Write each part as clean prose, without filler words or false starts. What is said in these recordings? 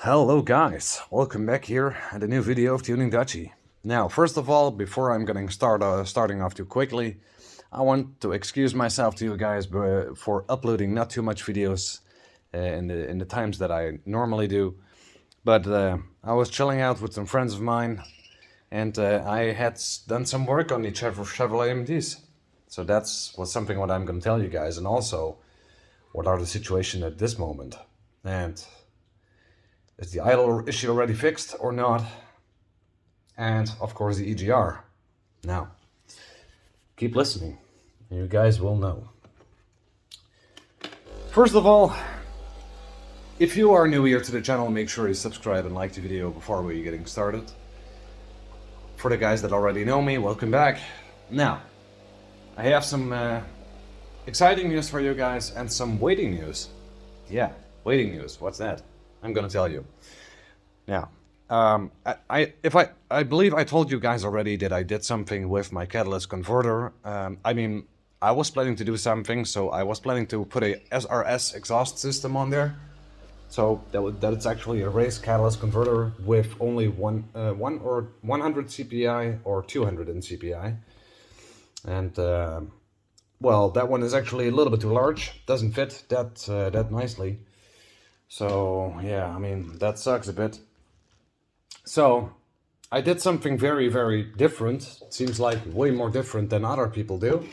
Hello guys, welcome back here at a new video of Tuning Dutchy. Now, first of all, before I'm getting starting off too quickly, I want to excuse myself to you guys for uploading not too much videos in the times that I normally do. But I was chilling out with some friends of mine, and I had done some work on the Chevrolet AMDs. So was something what I'm going to tell you guys, and also what are the situation at this moment. And is the idle issue already fixed or not? And of course the EGR. Now, keep listening. You guys will know. First of all, if you are new here to the channel, make sure you subscribe and like the video before we're getting started. For the guys that already know me, welcome back. Now, I have some exciting news for you guys and some waiting news. Yeah, waiting news. What's that? I'm gonna tell you. Now, I believe I told you guys already that I did something with my catalyst converter. I was planning to do something, so I was planning to put a SRS exhaust system on there. So that it's actually a race catalyst converter with only one or 100 CPI or 200 in CPI. And well, that one is actually a little bit too large. Doesn't fit that nicely. So yeah, I mean, that sucks a bit. So I did something very, very different. It seems like way more different than other people do,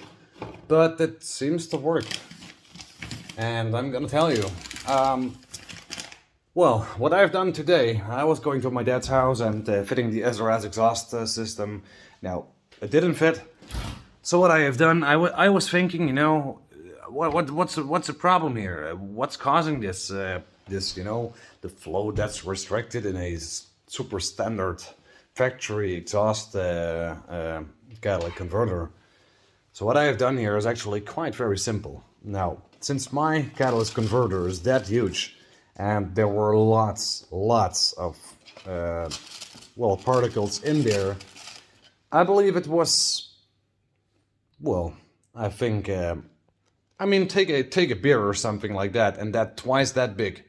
but it seems to work. And I'm gonna tell you. Well, what I've done today, I was going to my dad's house and fitting the SRS exhaust system. Now, it didn't fit. So what I have done, I was thinking, you know, what's the problem here? What's causing this? The flow that's restricted in a super standard factory exhaust catalytic converter. So what I have done here is actually quite very simple. Now, since my catalyst converter is that huge, and there were lots of particles in there, I believe it was, well, I think, take a beer or something like that, and that twice that big.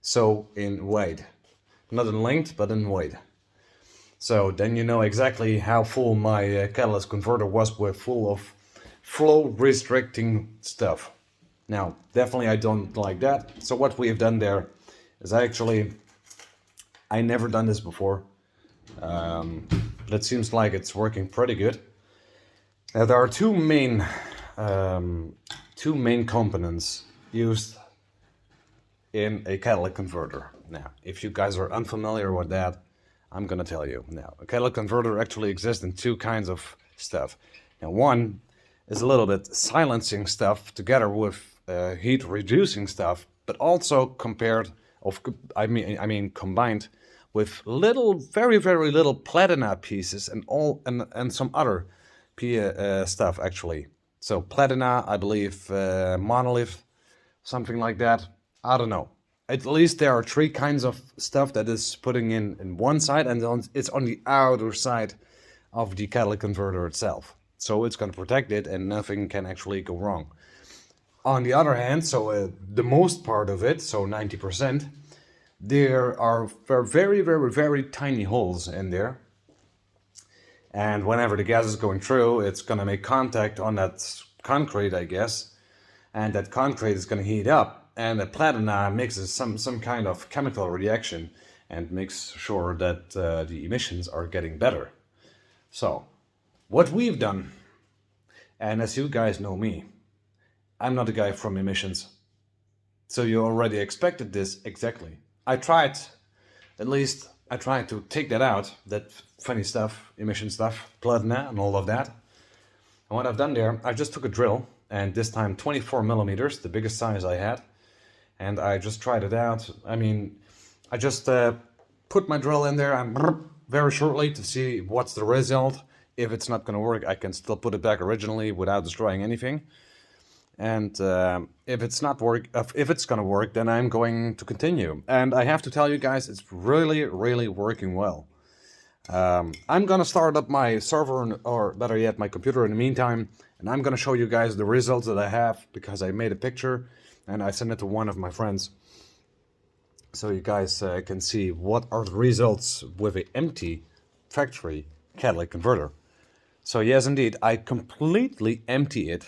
So in weight, not in length, but in weight. So then you know exactly how full my catalyst converter was full of flow restricting stuff. Now, definitely I don't like that. So what we have done there is I never done this before. But it seems like it's working pretty good. Now, there are two main components used in a catalytic converter. Now, if you guys are unfamiliar with that, I'm gonna tell you. Now, a catalytic converter actually exists in two kinds of stuff. Now, one is a little bit silencing stuff together with heat reducing stuff, but also combined with very, very little platina pieces and some other stuff actually. So platina, I believe, monolith, something like that. I don't know. At least there are three kinds of stuff that is putting in one side, and it's on the outer side of the catalytic converter itself. So it's going to protect it, and nothing can actually go wrong. On the other hand, so the most part of it, so 90%, there are very, very, very tiny holes in there. And whenever the gas is going through, it's going to make contact on that concrete, I guess. And that concrete is going to heat up. And the platina mixes some kind of chemical reaction and makes sure that the emissions are getting better. So, what we've done, and as you guys know me, I'm not a guy from emissions. So you already expected this exactly. I tried to take that out, that funny stuff, emission stuff, platina and all of that. And what I've done there, I just took a drill, and this time 24 millimeters, the biggest size I had. And I just tried it out. I mean, I just put my drill in there and very shortly to see what's the result. If it's not going to work, I can still put it back originally without destroying anything. And if it's going to work, then I'm going to continue. And I have to tell you guys, it's really, really working well. I'm going to start up my server, or better yet, my computer in the meantime. And I'm going to show you guys the results that I have, because I made a picture and I sent it to one of my friends. so you guys can see what are the results with an empty factory catalytic converter. So yes, indeed, I completely empty it.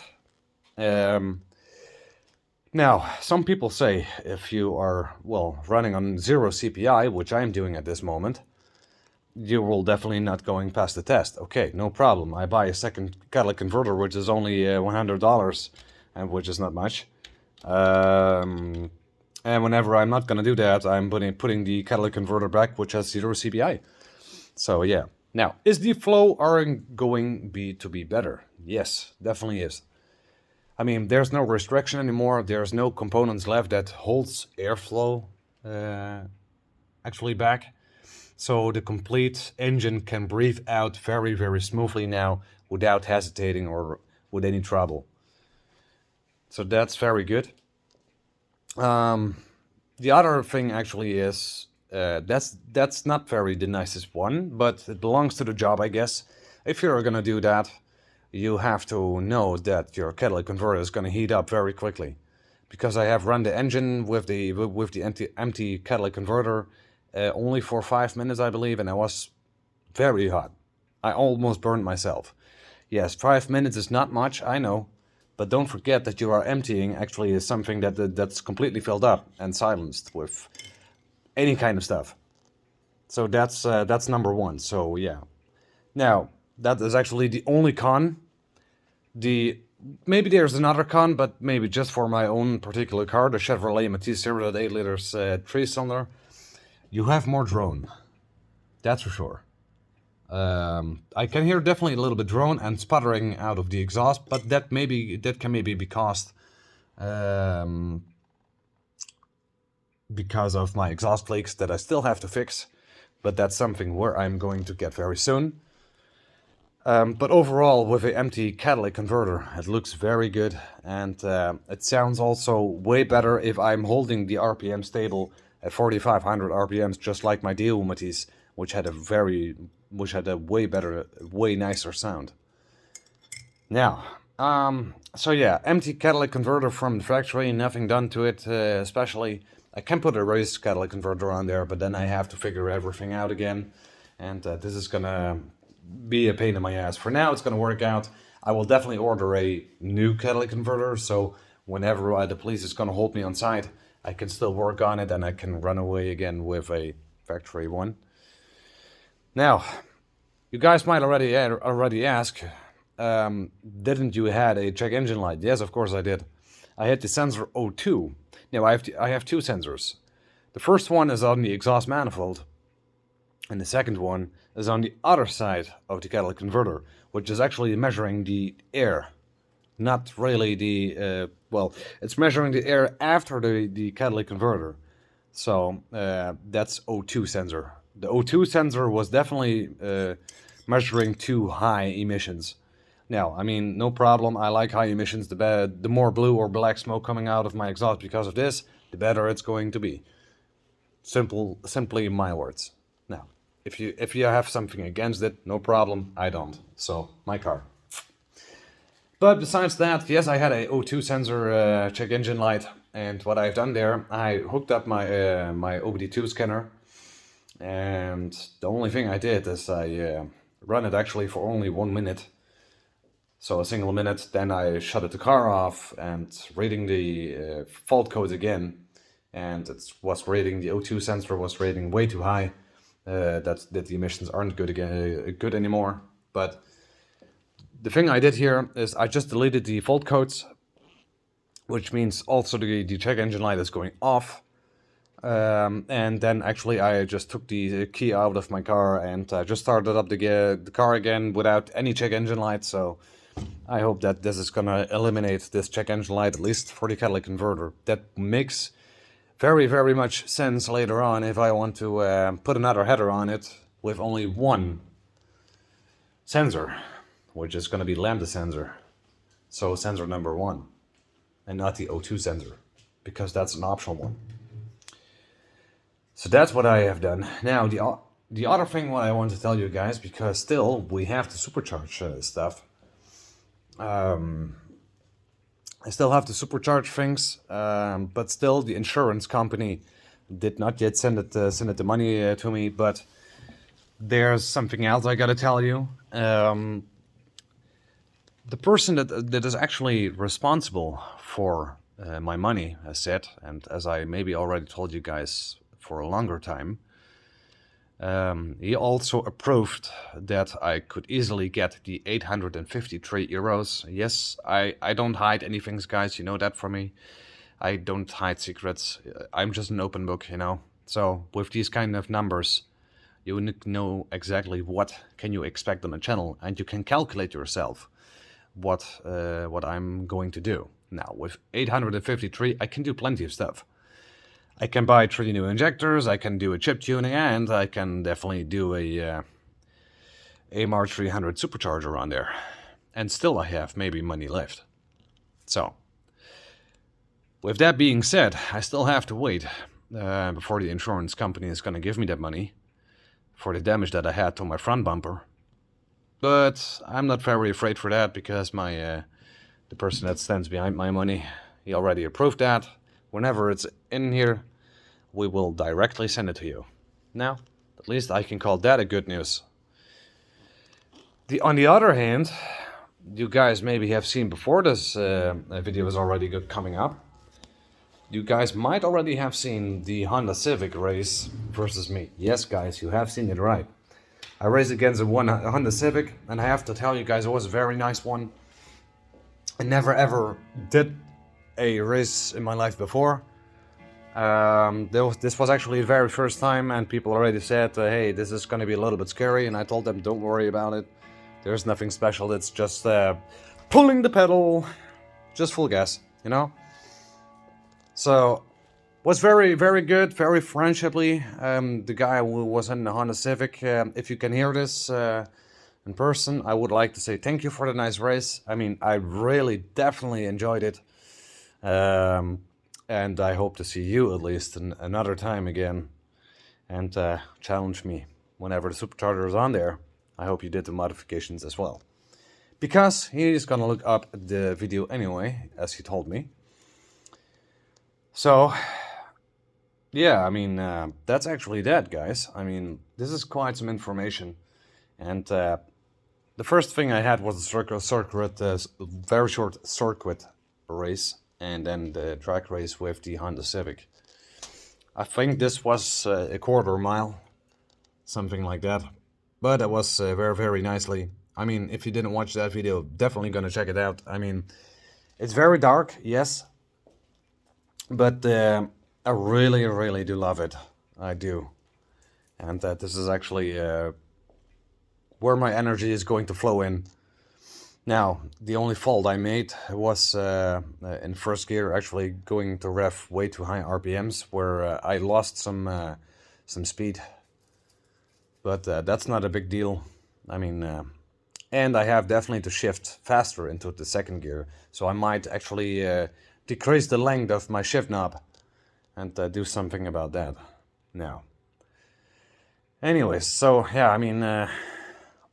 Now, some people say if you are, well, running on 0 CPI, which I'm doing at this moment, you will definitely not going past the test. Okay, no problem. I buy a second catalytic converter, which is only $100, and which is not much. And whenever I'm not going to do that, I'm putting the catalytic converter back, which has 0 CPI. So yeah. Now, is the flow going to be better? Yes, definitely is. I mean, there's no restriction anymore. There's no components left that holds airflow actually back. So the complete engine can breathe out very, very smoothly now without hesitating or with any trouble. So that's very good. The other thing actually is that's not very the nicest one, but it belongs to the job, I guess. If you're gonna do that, you have to know that your catalytic converter is gonna heat up very quickly, because I have run the engine with the empty catalytic converter only for 5 minutes, I believe, and it was very hot. I almost burned myself. Yes, 5 minutes is not much, I know. But don't forget that you are emptying actually is something that's completely filled up and silenced with any kind of stuff. So that's number one. So yeah. Now, that is actually the only con. Maybe there's another con, but maybe just for my own particular car, the Chevrolet Matisse 0.8 liters 3-cylinder, you have more drone. That's for sure. I can hear definitely a little bit drone and sputtering out of the exhaust, but that can maybe be caused because of my exhaust leaks that I still have to fix, but that's something where I'm going to get very soon. But overall, with an empty catalytic converter, it looks very good, and it sounds also way better if I'm holding the RPM stable at 4,500 RPMs, just like my Deo Matisse, which had a way better, way nicer sound. Now, so yeah, empty catalytic converter from the factory, nothing done to it, especially. I can put a raised catalytic converter on there, but then I have to figure everything out again, and this is gonna be a pain in my ass. For now, it's gonna work out. I will definitely order a new catalytic converter, so whenever the police is gonna hold me on site, I can still work on it and I can run away again with a factory one. Now, you guys might already ask, didn't you had a check engine light? Yes, of course I did. I had the sensor O2. Now I have two sensors. The first one is on the exhaust manifold, and the second one is on the other side of the catalytic converter, which is actually measuring the air, not really the it's measuring the air after the catalytic converter. So that's O2 sensor. The O2 sensor was definitely measuring too high emissions. Now, I mean, no problem. I like high emissions. The more blue or black smoke coming out of my exhaust because of this, the better it's going to be. Simply my words. Now, if you have something against it, no problem. I don't. So my car. But besides that, yes, I had a O2 sensor check engine light, and what I've done there, I hooked up my my OBD2 scanner, and the only thing I did is I run it actually for only 1 minute. So a single minute, then I shut the car off and reading the fault code again, and it was rating, the O2 sensor was rating way too high, that the emissions aren't good anymore. But the thing I did here is I just deleted the fault codes, which means also the check engine light is going off. And then actually I just took the key out of my car and just started up the car again without any check engine light. So I hope that this is gonna eliminate this check engine light, at least for the catalytic converter. That makes very, very much sense later on if I want to put another header on it with only one sensor, which is gonna be lambda sensor. So sensor number 1, and not the O2 sensor, because that's an optional one. So that's what I have done. Now the other thing what I want to tell you guys, because still we have to supercharge stuff. I still have to supercharge things, but still the insurance company did not yet send it the money to me, but there's something else I gotta tell you. The person that is actually responsible for my money, as said, and as I maybe already told you guys for a longer time, he also approved that I could easily get the 853 euros. Yes, I don't hide anything, guys. You know that from me. I don't hide secrets. I'm just an open book, you know. So with these kind of numbers, you know exactly what can you expect on the channel, and you can calculate yourself what I'm going to do. Now with 853, I can do plenty of stuff. I can buy 3 new injectors, I can do a chip tuning, and I can definitely do a AMR 300 supercharger on there. And still I have maybe money left. So, with that being said, I still have to wait before the insurance company is going to give me that money for the damage that I had to my front bumper. But I'm not very afraid for that, because the person that stands behind my money, he already approved that. Whenever it's in here, we will directly send it to you. Now, at least I can call that a good news. On the other hand, you guys maybe have seen before this video is already coming up. You guys might already have seen the Honda Civic race versus me. Yes, guys, you have seen it right. I raced against a Honda Civic, and I have to tell you guys, it was a very nice one. I never ever did a race in my life before. This was actually the very first time, and people already said, hey, this is going to be a little bit scary, and I told them, don't worry about it. There's nothing special. It's just pulling the pedal, just full gas, you know? So, was very, very good, very friendshiply. The guy who was in the Honda Civic, if you can hear this in person, I would like to say thank you for the nice race. I mean, I really definitely enjoyed it. And I hope to see you at least another time again, and challenge me whenever the supercharger is on there. I hope you did the modifications as well, because he's gonna look up the video anyway, as he told me. So, yeah, I mean, that's actually that, guys. I mean, this is quite some information, and the first thing I had was a very short circuit race, and then the track race with the Honda Civic. I think this was a quarter mile, something like that. But it was very, very nicely. I mean, if you didn't watch that video, definitely gonna check it out. I mean, it's very dark, yes. But I really, really do love it. I do. And this is actually where my energy is going to flow in. Now, the only fault I made was in first gear, actually going to rev way too high RPMs, where I lost some speed. But that's not a big deal. I mean, and I have definitely to shift faster into the second gear, so I might actually decrease the length of my shift knob and do something about that now. Anyways, so yeah, I mean,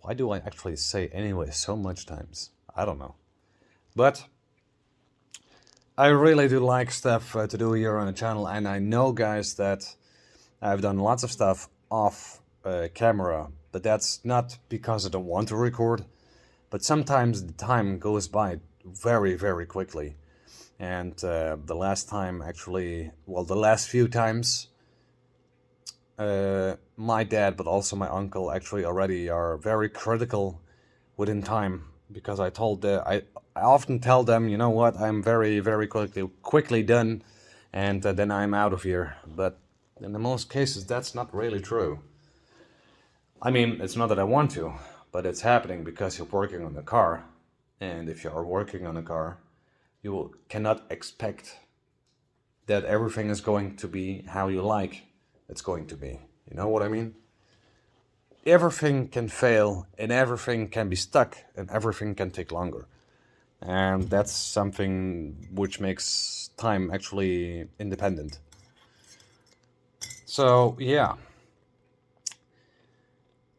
why do I actually say anyway so much times? I don't know. But I really do like stuff to do here on the channel, and I know, guys, that I've done lots of stuff off camera, but that's not because I don't want to record, but sometimes the time goes by very, very quickly. And the last time, actually, well, the last few times, my dad, but also my uncle, actually already are very critical within time, because I often tell them, you know what, I'm very, very quickly done, and then I'm out of here. But in the most cases, that's not really true. I mean, it's not that I want to, but it's happening because you're working on the car, and if you are working on a car, you cannot expect that everything is going to be how you like it's going to be. You know what I mean? Everything can fail, and everything can be stuck, and everything can take longer. And that's something which makes time actually independent. So, yeah.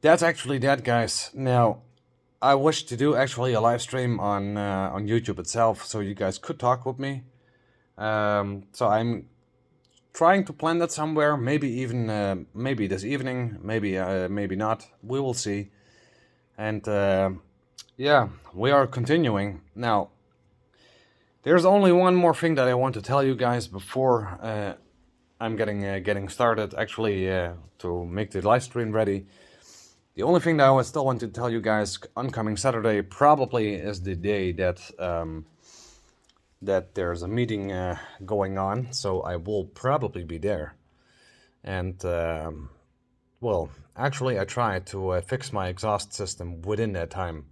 That's actually that, guys. Now, I wish to do actually a live stream on YouTube itself, so you guys could talk with me. So I'm trying to plan that somewhere, maybe even maybe this evening, maybe not. We will see. And yeah, we are continuing now. There's only one more thing that I want to tell you guys before I'm getting started. Actually, to make the live stream ready. The only thing that I still want to tell you guys, oncoming Saturday probably is the day that that there's a meeting going on, so I will probably be there. And well, actually, I tried to fix my exhaust system within that time.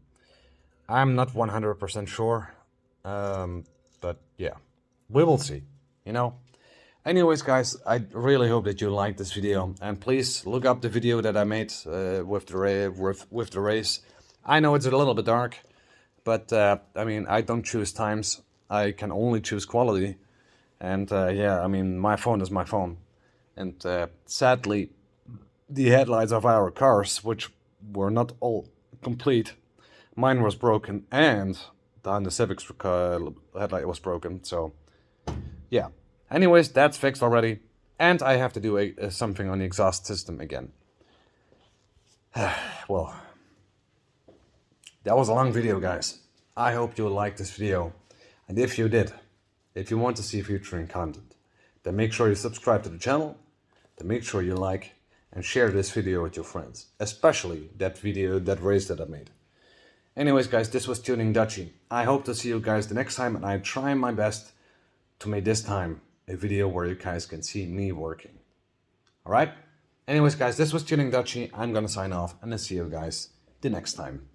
I'm not 100% sure, but yeah, we will see, you know. Anyways, guys, I really hope that you liked this video, and please look up the video that I made with the race. I know it's a little bit dark, but I mean, I don't choose times. I can only choose quality, and yeah, I mean, my phone is my phone, and sadly, the headlights of our cars, which were not all complete, mine was broken, and the Honda Civic's headlight was broken. So yeah. Anyways, that's fixed already, and I have to do something on the exhaust system again. Well, that was a long video, guys. I hope you liked this video, and if you did, if you want to see future content, then make sure you subscribe to the channel, then make sure you like and share this video with your friends, especially that video, that race that I made. Anyways, guys, this was Tuning Dutchy. I hope to see you guys the next time, and I try my best to make this time a video where you guys can see me working. Alright? Anyways, guys, this was Tuning Dutchy. I'm gonna sign off, and I'll see you guys the next time.